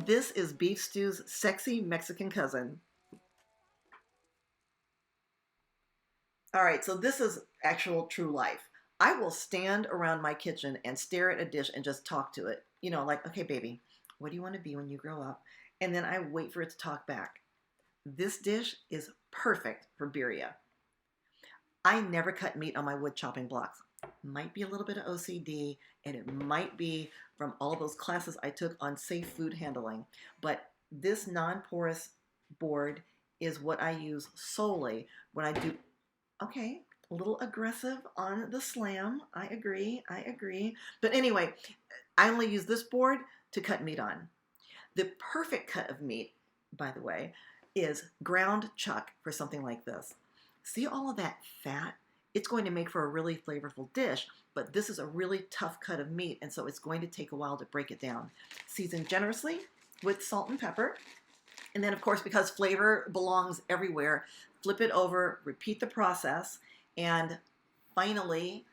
This is beef stew's sexy Mexican cousin. All right, so this is actual true life. I will stand around my kitchen and stare at a dish and just talk to it. You know, like, okay, baby, what do you want to be when you grow up? And then I wait for it to talk back. This dish is perfect for birria. I never cut meat on my wood chopping blocks. Might be a little bit of OCD, and it might be from all those classes I took on safe food handling. But this non porous board is what I use solely when I do. Okay, a little aggressive on the slam. I agree. I agree. But anyway, I only use this board to cut meat on. The perfect cut of meat, by the way, is ground chuck for something like this. See all of that fat? It's going to make for a really flavorful dish, but this is a really tough cut of meat, and so it's going to take a while to break it down. Season generously with salt and pepper. And then, of course, because flavor belongs everywhere, flip it over, repeat the process, and finally,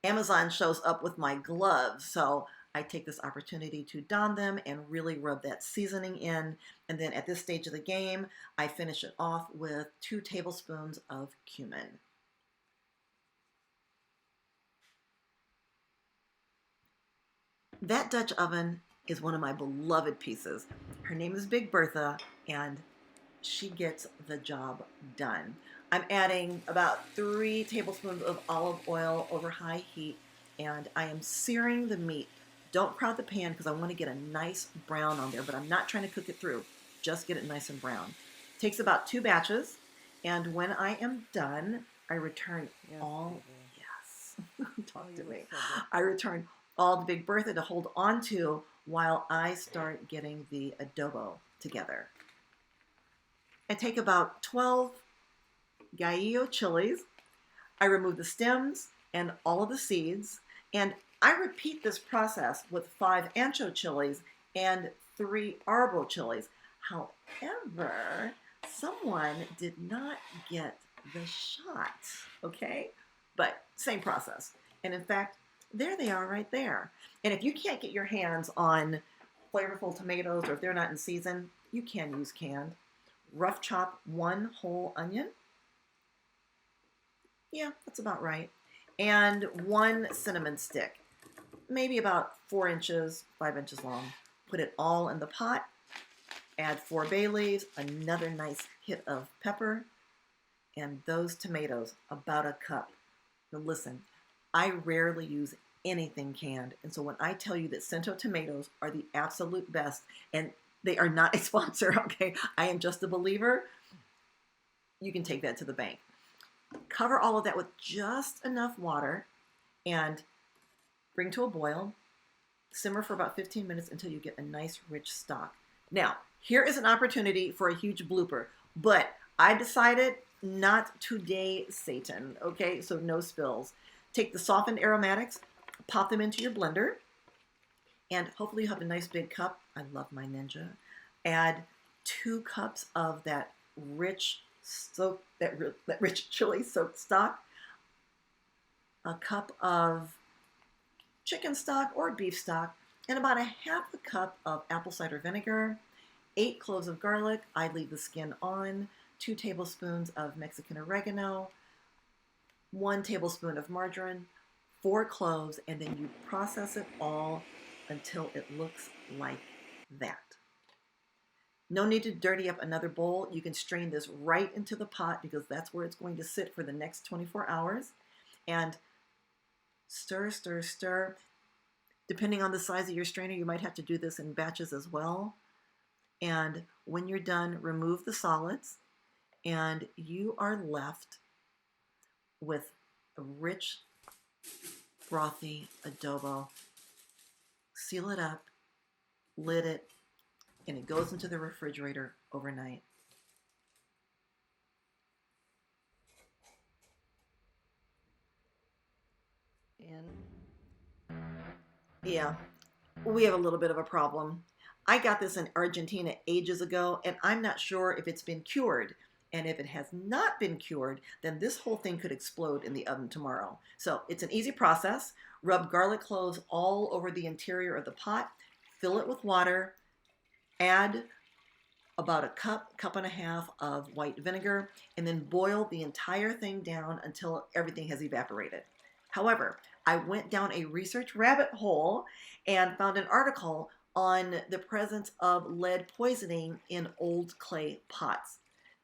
Amazon shows up with my gloves. So I take this opportunity to don them and really rub that seasoning in. And then at this stage of the game, I finish it off with 2 tablespoons of cumin. That Dutch oven is one of my beloved pieces. Her name is Big Bertha, and she gets the job done. I'm adding about 3 tablespoons of olive oil over high heat, and I am searing the meat. Don't crowd the pan because I want to get a nice brown on there, but I'm not trying to cook it through. Just get it nice and brown. Takes about 2 batches, and when I am done, I return all. Yes, talk to me. I return all the Big Bertha to hold on to while I start getting the adobo together. I take about 12 Gallo chilies. I remove the stems and all of the seeds, and I repeat this process with 5 ancho chilies and 3 arbol chilies. However, someone did not get the shot, okay? But same process. And in fact, there they are right there. And if you can't get your hands on flavorful tomatoes, or if they're not in season, you can use canned. Rough chop 1 whole onion. Yeah, that's about right. And 1 cinnamon stick, maybe about 4 inches, 5 inches long. Put it all in the pot. Add 4 bay leaves, another nice hit of pepper, and those tomatoes, about a cup. Now listen, I rarely use anything canned, and so when I tell you that Cento tomatoes are the absolute best, and they are not a sponsor, okay? I am just a believer. You can take that to the bank. Cover all of that with just enough water and bring to a boil. Simmer for about 15 minutes until you get a nice rich stock. Now, here is an opportunity for a huge blooper, but I decided not today, Satan, okay? So no spills. Take the softened aromatics, pop them into your blender, and hopefully you have a nice big cup. I love my Ninja. Add 2 cups of that rich rich chili soaked stock, a cup of chicken stock or beef stock, and about a half a cup of apple cider vinegar, 8 cloves of garlic. I leave the skin on, 2 tablespoons of Mexican oregano, 1 tablespoon of margarine, 4 cloves, and then you process it all until it looks like that. No need to dirty up another bowl. You can strain this right into the pot because that's where it's going to sit for the next 24 hours. And stir, stir, stir. Depending on the size of your strainer, you might have to do this in batches as well. And when you're done, remove the solids, and you are left with a rich, frothy adobo. Seal it up, lid it, and it goes into the refrigerator overnight. Yeah, we have a little bit of a problem. I got this in Argentina ages ago, and I'm not sure if it's been cured. And if it has not been cured, then this whole thing could explode in the oven tomorrow. So it's an easy process. Rub garlic cloves all over the interior of the pot. Fill it with water. Add about a cup and a half of white vinegar, and then boil the entire thing down until everything has evaporated. However, I went down a research rabbit hole and found an article on the presence of lead poisoning in old clay pots.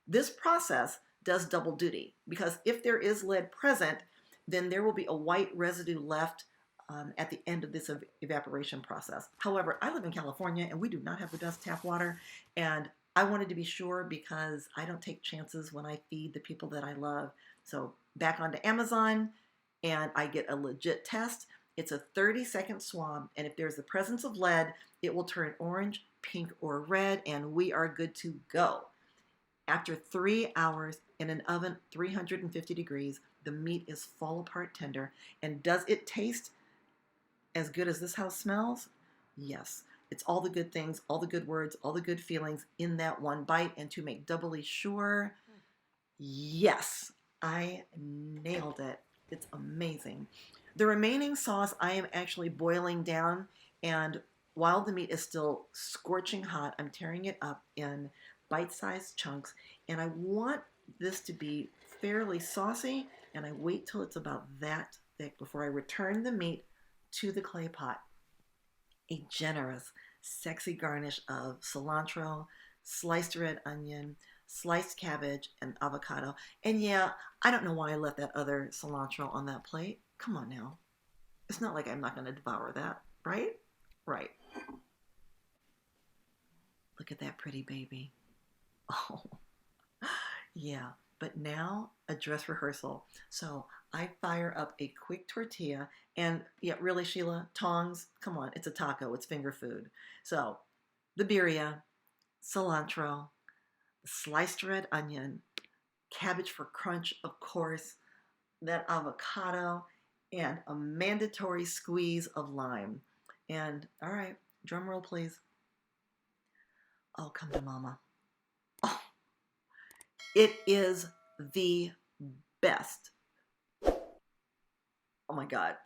This process does double duty because if there is lead present, then there will be a white residue left at the end of this evaporation process. However, I live in California and we do not have the best tap water, and I wanted to be sure because I don't take chances when I feed the people that I love. So back onto Amazon, and I get a legit test. It's a 30-second swab, and if there's the presence of lead, it will turn orange, pink, or red, and we are good to go. After 3 hours in an oven, 350 degrees, the meat is fall apart tender. And does it taste as good as this house smells? Yes. It's all the good things, all the good words, all the good feelings in that one bite. And to make doubly sure, yes, I nailed it. It's amazing. The remaining sauce I am actually boiling down, and while the meat is still scorching hot, I'm tearing it up in bite-sized chunks, and I want this to be fairly saucy, and I wait till it's about that thick before I return the meat to the clay pot. A generous, sexy garnish of cilantro, sliced red onion, sliced cabbage, and avocado. And yeah, I don't know why I left that other cilantro on that plate. Come on now. It's not like I'm not going to devour that, right? Right. Look at that pretty baby. Oh, yeah. But now a dress rehearsal. So I fire up a quick tortilla, and yeah, really, Sheila, tongs, come on, it's a taco, it's finger food. So the birria, cilantro, sliced red onion, cabbage for crunch, of course, that avocado, and a mandatory squeeze of lime. And all right, drum roll, please. Oh, come to mama. Oh, it is the best. Oh my God.